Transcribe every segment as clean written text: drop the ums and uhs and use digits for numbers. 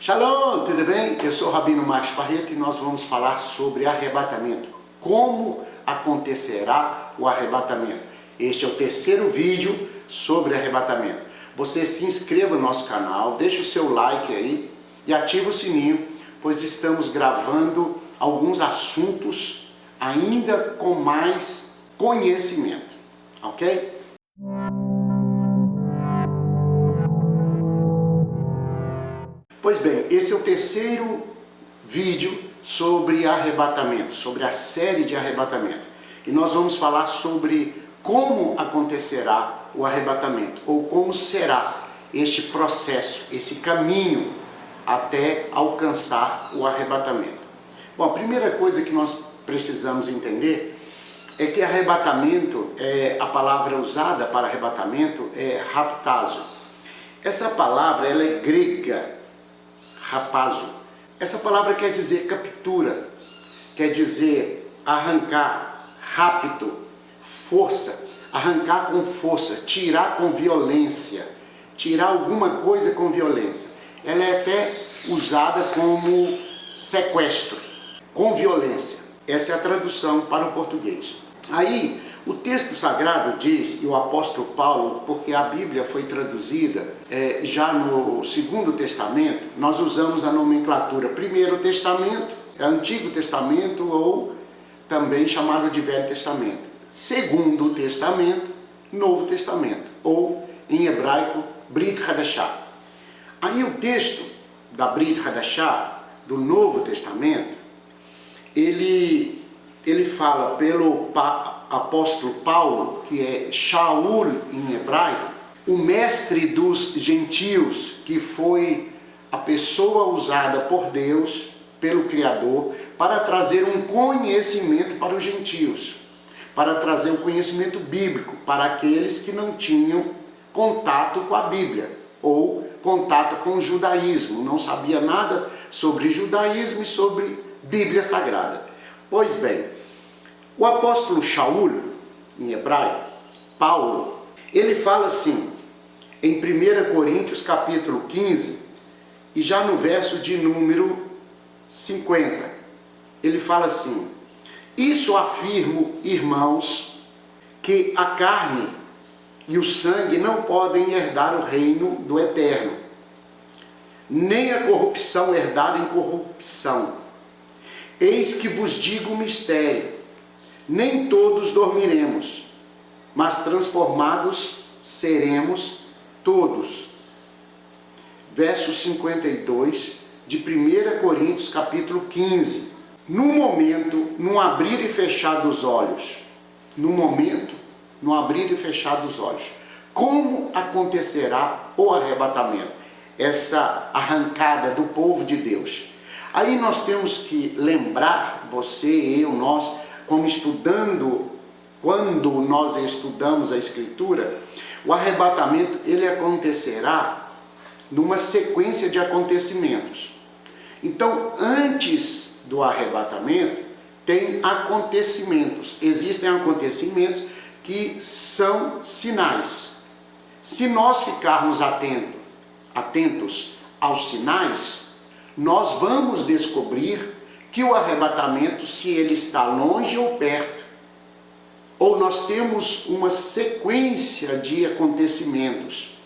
Shalom, tudo bem? Eu sou o Rabino Marcos Barreto e nós vamos falar sobre arrebatamento. Como acontecerá o arrebatamento? Este é o terceiro vídeo sobre arrebatamento. Você se inscreva no nosso canal, deixe o seu like aí e ative o sininho, pois estamos gravando alguns assuntos ainda com mais conhecimento, ok? Pois bem, esse é o terceiro vídeo sobre arrebatamento, sobre a série de arrebatamento. E nós vamos falar sobre como acontecerá o arrebatamento, ou como será este processo, esse caminho até alcançar o arrebatamento. Bom, a primeira coisa que nós precisamos entender é que arrebatamento, a palavra usada para arrebatamento é raptazo. Essa palavra ela é grega, rapazo. Essa palavra quer dizer captura, quer dizer arrancar, rapto, força, arrancar com força, tirar com violência, tirar alguma coisa com violência. Ela é até usada como sequestro, com violência. Essa é a tradução para o português. Aí, o texto sagrado diz, e o apóstolo Paulo, porque a Bíblia foi traduzida já no Segundo Testamento, nós usamos a nomenclatura Primeiro Testamento, Antigo Testamento ou também chamado de Velho Testamento. Segundo Testamento, Novo Testamento, ou em hebraico, Brit Hadashah. Aí o texto da Brit Hadashah, do Novo Testamento, ele fala pelo apóstolo Paulo, que é Shaul em hebraico, o mestre dos gentios, que foi a pessoa usada por Deus, pelo Criador, para trazer um conhecimento para os gentios, para trazer o conhecimento bíblico para aqueles que não tinham contato com a Bíblia, ou contato com o judaísmo, não sabia nada sobre judaísmo e sobre Bíblia Sagrada. Pois bem, o apóstolo Shaul, em hebraico, Paulo, ele fala assim, em 1 Coríntios capítulo 15, e já no verso de número 50, ele fala assim: isso afirmo, irmãos, que a carne e o sangue não podem herdar o reino do eterno, nem a corrupção herdar incorrupção. Eis que vos digo um mistério: nem todos dormiremos, mas transformados seremos todos. Verso 52 de 1 Coríntios capítulo 15. No momento, num abrir e fechar dos olhos, no momento, no abrir e fechar dos olhos, como acontecerá o arrebatamento? Essa arrancada do povo de Deus. Aí nós temos que lembrar, você, eu, nós, como estudando, quando nós estudamos a Escritura, o arrebatamento ele acontecerá numa sequência de acontecimentos. Então, antes do arrebatamento, tem acontecimentos. Existem acontecimentos que são sinais. Se nós ficarmos atentos aos sinais, nós vamos descobrir que o arrebatamento, se ele está longe ou perto, ou nós temos uma sequência de acontecimentos,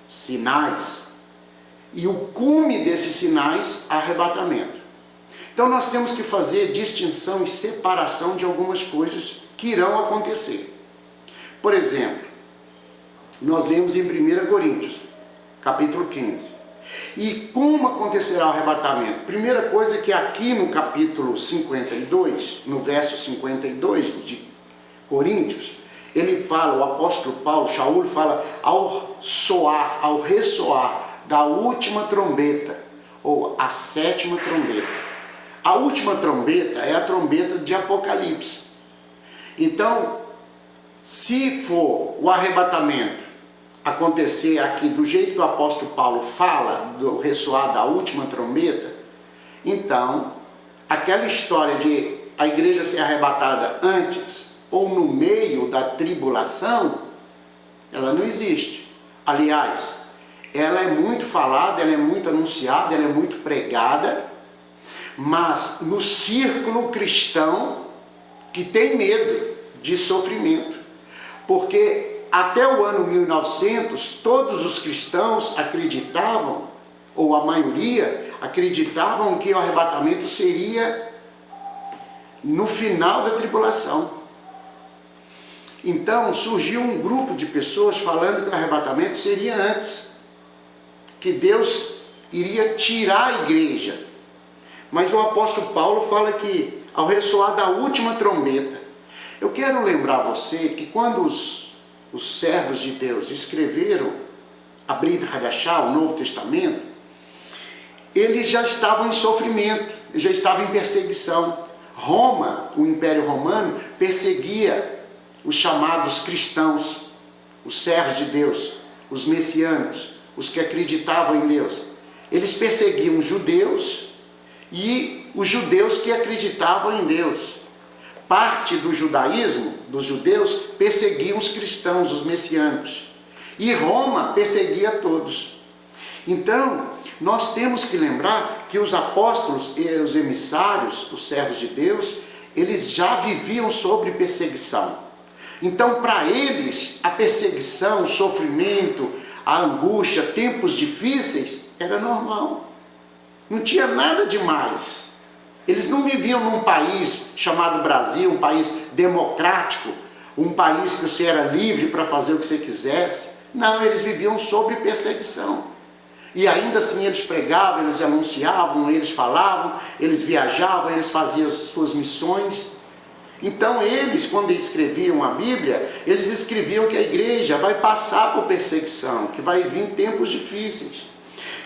sinais, e o cume desses sinais, arrebatamento. Então nós temos que fazer distinção e separação de algumas coisas que irão acontecer. Por exemplo, nós lemos em 1 Coríntios, capítulo 15. E como acontecerá o arrebatamento? Primeira coisa é que aqui no capítulo 52, no verso 52 de Coríntios, ele fala, o apóstolo Paulo, Shaul, fala ao ressoar da última trombeta, ou a sétima trombeta. A última trombeta é a trombeta de Apocalipse. Então, se for o arrebatamento acontecer aqui do jeito que o apóstolo Paulo fala, do ressoar da última trombeta, então, aquela história de a igreja ser arrebatada antes ou no meio da tribulação, ela não existe. Aliás, ela é muito falada, ela é muito anunciada, ela é muito pregada, mas no círculo cristão que tem medo de sofrimento, porque até o ano 1900 todos os cristãos acreditavam, ou a maioria acreditavam, que o arrebatamento seria no final da tribulação. Então surgiu um grupo de pessoas falando que o arrebatamento seria antes, que Deus iria tirar a igreja. Mas o apóstolo Paulo fala que ao ressoar da última trombeta, eu quero lembrar você que quando os servos de Deus escreveram a Brit Hadashah, o Novo Testamento, eles já estavam em sofrimento, já estavam em perseguição. Roma, o Império Romano, perseguia os chamados cristãos, os servos de Deus, os messiânicos, os que acreditavam em Deus. Eles perseguiam os judeus e os judeus que acreditavam em Deus. Parte do judaísmo, dos judeus, perseguiam os cristãos, os messiânicos. E Roma perseguia todos. Então, nós temos que lembrar que os apóstolos e os emissários, os servos de Deus, eles já viviam sobre perseguição. Então, para eles, a perseguição, o sofrimento, a angústia, tempos difíceis, era normal. Não tinha nada demais. Eles não viviam num país chamado Brasil, um país democrático, um país que você era livre para fazer o que você quisesse. Não, eles viviam sob perseguição. E ainda assim eles pregavam, eles anunciavam, eles falavam, eles viajavam, eles faziam as suas missões. Então eles, quando escreviam a Bíblia, eles escreviam que a igreja vai passar por perseguição, que vai vir tempos difíceis.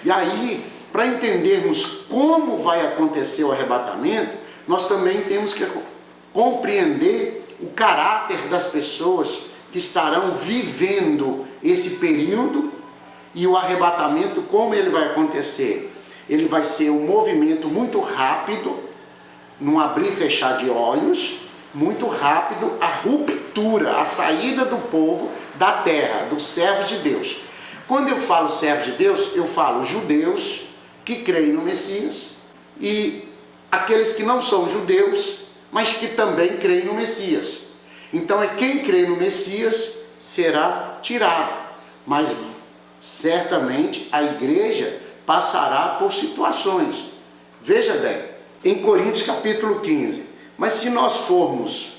E aí, para entendermos como vai acontecer o arrebatamento, nós também temos que compreender o caráter das pessoas que estarão vivendo esse período. E o arrebatamento, como ele vai acontecer? Ele vai ser um movimento muito rápido, num abrir e fechar de olhos, muito rápido, a ruptura, a saída do povo da terra, dos servos de Deus. Quando eu falo servos de Deus, eu falo judeus que creem no Messias e aqueles que não são judeus, mas que também creem no Messias. Então é quem crê no Messias será tirado, mas certamente a igreja passará por situações. Veja bem, em Coríntios capítulo 15, mas se nós formos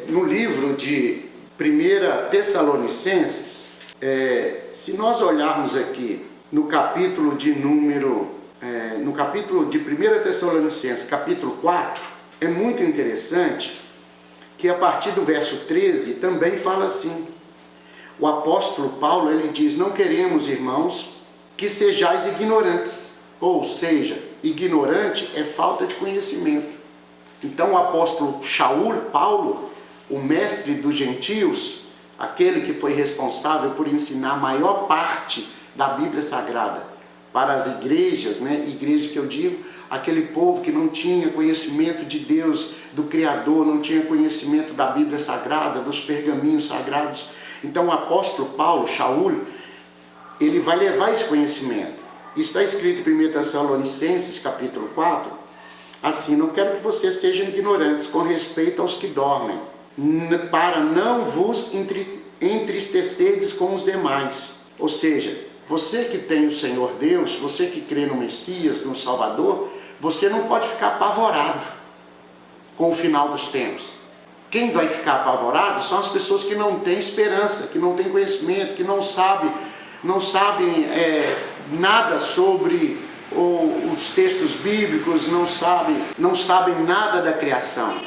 no livro de 1 Tessalonicenses, se nós olharmos aqui no capítulo de no capítulo de 1 Tessalonicenses, capítulo 4, é muito interessante que a partir do verso 13 também fala assim. O apóstolo Paulo, ele diz: não queremos, irmãos, que sejais ignorantes. Ou seja, ignorante é falta de conhecimento. Então o apóstolo Paulo, o mestre dos gentios, aquele que foi responsável por ensinar a maior parte da Bíblia Sagrada para as igrejas, igreja que eu digo, aquele povo que não tinha conhecimento de Deus, do Criador, não tinha conhecimento da Bíblia Sagrada, dos pergaminhos sagrados. Então o apóstolo Paulo, ele vai levar esse conhecimento. Está escrito em 1 Tessalonicenses, capítulo 4, assim: não quero que vocês sejam ignorantes com respeito aos que dormem, para não vos entristecerdes com os demais. Ou seja, você que tem o Senhor Deus, você que crê no Messias, no Salvador, você não pode ficar apavorado com o final dos tempos. Quem vai ficar apavorado são as pessoas que não têm esperança, que não têm conhecimento, que não sabem nada sobre os textos bíblicos, não sabem nada da criação.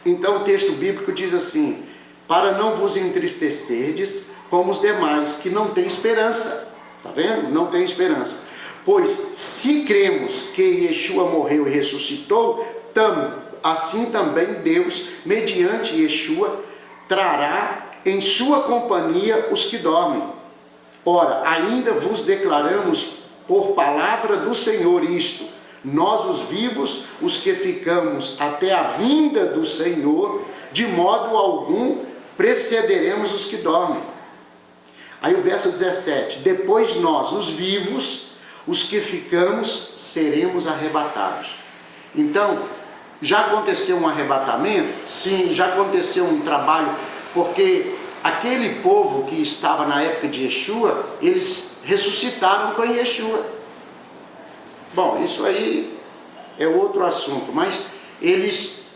Então o texto bíblico diz assim: para não vos entristecerdes como os demais, que não têm esperança. Está vendo? Não tem esperança. Pois se cremos que Yeshua morreu e ressuscitou, assim também Deus, mediante Yeshua, trará em sua companhia os que dormem. Ora, ainda vos declaramos por palavra do Senhor isto: nós os vivos, os que ficamos até a vinda do Senhor, de modo algum precederemos os que dormem. Aí o verso 17, depois nós, os vivos, os que ficamos, seremos arrebatados. Então, já aconteceu um arrebatamento? Sim, já aconteceu um trabalho, porque aquele povo que estava na época de Yeshua, eles ressuscitaram com Yeshua. Bom, isso aí é outro assunto, mas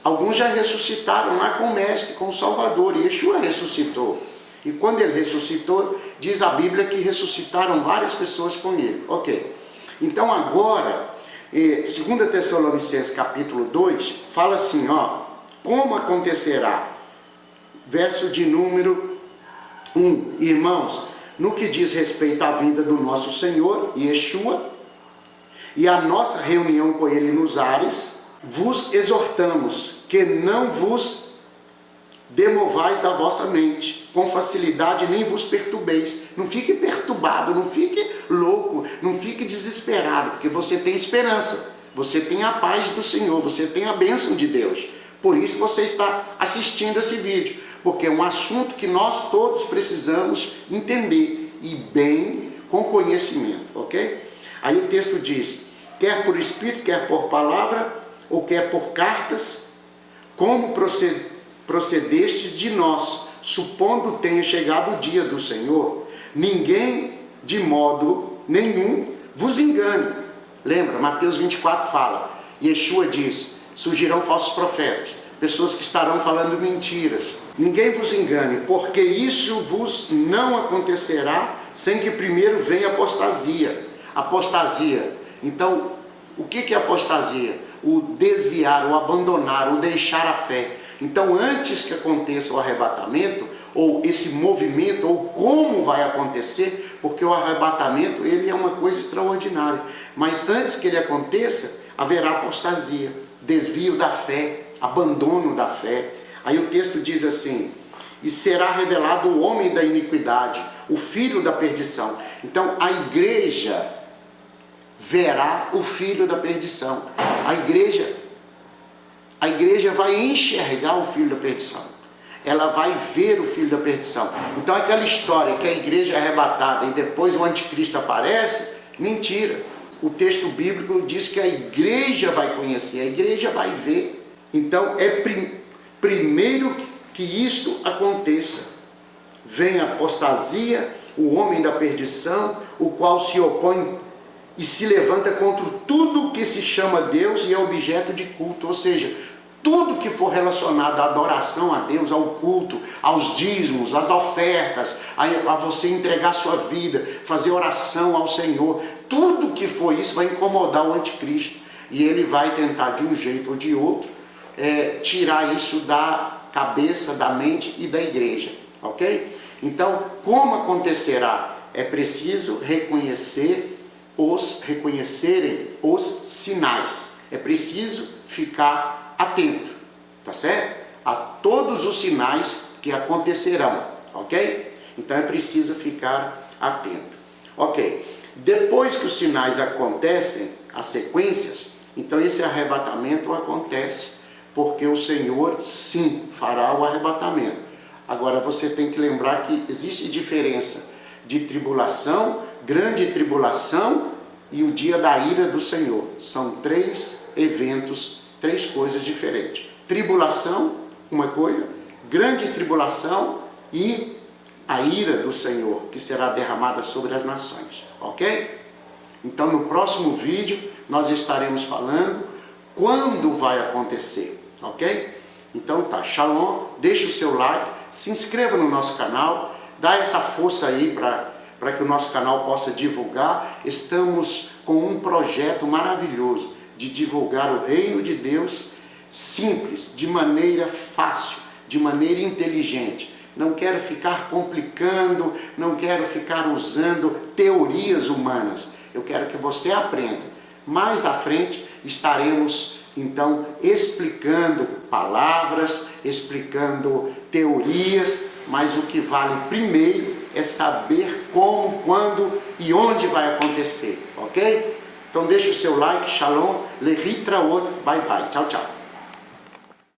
alguns já ressuscitaram lá com o Mestre, com o Salvador, e Yeshua ressuscitou. E quando ele ressuscitou, diz a Bíblia que ressuscitaram várias pessoas com ele. Ok. Então agora, 2 Tessalonicenses capítulo 2, fala assim, como acontecerá? Verso de número 1. Irmãos, no que diz respeito à vinda do nosso Senhor, Yeshua, e a nossa reunião com ele nos ares, vos exortamos que não vos demovais da vossa mente, com facilidade nem vos perturbeis. Não fique perturbado, não fique louco, não fique desesperado, porque você tem esperança, você tem a paz do Senhor, você tem a bênção de Deus. Por isso você está assistindo esse vídeo, porque é um assunto que nós todos precisamos entender, e bem com conhecimento, ok? Aí o texto diz, quer por Espírito, quer por palavra, ou quer por cartas, como procedestes de nós, supondo tenha chegado o dia do Senhor, ninguém de modo nenhum vos engane. Lembra, Mateus 24 fala, Yeshua diz, surgirão falsos profetas, pessoas que estarão falando mentiras. Ninguém vos engane, porque isso vos não acontecerá sem que primeiro venha apostasia. Apostasia. Então, o que é apostasia? O desviar, o abandonar, o deixar a fé. Então, antes que aconteça o arrebatamento, ou esse movimento, ou como vai acontecer, porque o arrebatamento ele é uma coisa extraordinária, mas antes que ele aconteça, haverá apostasia, desvio da fé, abandono da fé. Aí o texto diz assim, e será revelado o homem da iniquidade, o filho da perdição. Então, a igreja verá o filho da perdição. A igreja vai enxergar o filho da perdição. Ela vai ver o filho da perdição. Então aquela história que a igreja é arrebatada e depois o anticristo aparece, mentira. O texto bíblico diz que a igreja vai conhecer, a igreja vai ver. Então é primeiro que isto aconteça. Vem a apostasia, o homem da perdição, o qual se opõe e se levanta contra tudo que se chama Deus e é objeto de culto, ou seja, tudo que for relacionado à adoração a Deus, ao culto, aos dízimos, às ofertas, a você entregar sua vida, fazer oração ao Senhor, tudo que for isso vai incomodar o anticristo, e ele vai tentar de um jeito ou de outro, tirar isso da cabeça, da mente e da igreja, ok? Então, como acontecerá? É preciso reconhecerem os sinais. É preciso ficar atento, tá certo? A todos os sinais que acontecerão, ok? Então é preciso ficar atento, ok? Depois que os sinais acontecem, as sequências, então esse arrebatamento acontece, porque o Senhor sim fará o arrebatamento. Agora você tem que lembrar que existe diferença de tribulação, grande tribulação e o dia da ira do Senhor. São três eventos, três coisas diferentes. Tribulação, uma coisa, grande tribulação e a ira do Senhor, que será derramada sobre as nações, ok? Então no próximo vídeo nós estaremos falando quando vai acontecer, ok? Então tá, shalom, deixa o seu like, se inscreva no nosso canal, dá essa força aí para que o nosso canal possa divulgar. Estamos com um projeto maravilhoso de divulgar o reino de Deus simples, de maneira fácil, de maneira inteligente. Não quero ficar complicando, não quero ficar usando teorias humanas. Eu quero que você aprenda. Mais à frente estaremos então explicando palavras, explicando teorias, mas o que vale primeiro é saber como, quando e onde vai acontecer, ok? Então deixa o seu like, shalom, lehitraot, bye bye, tchau, tchau.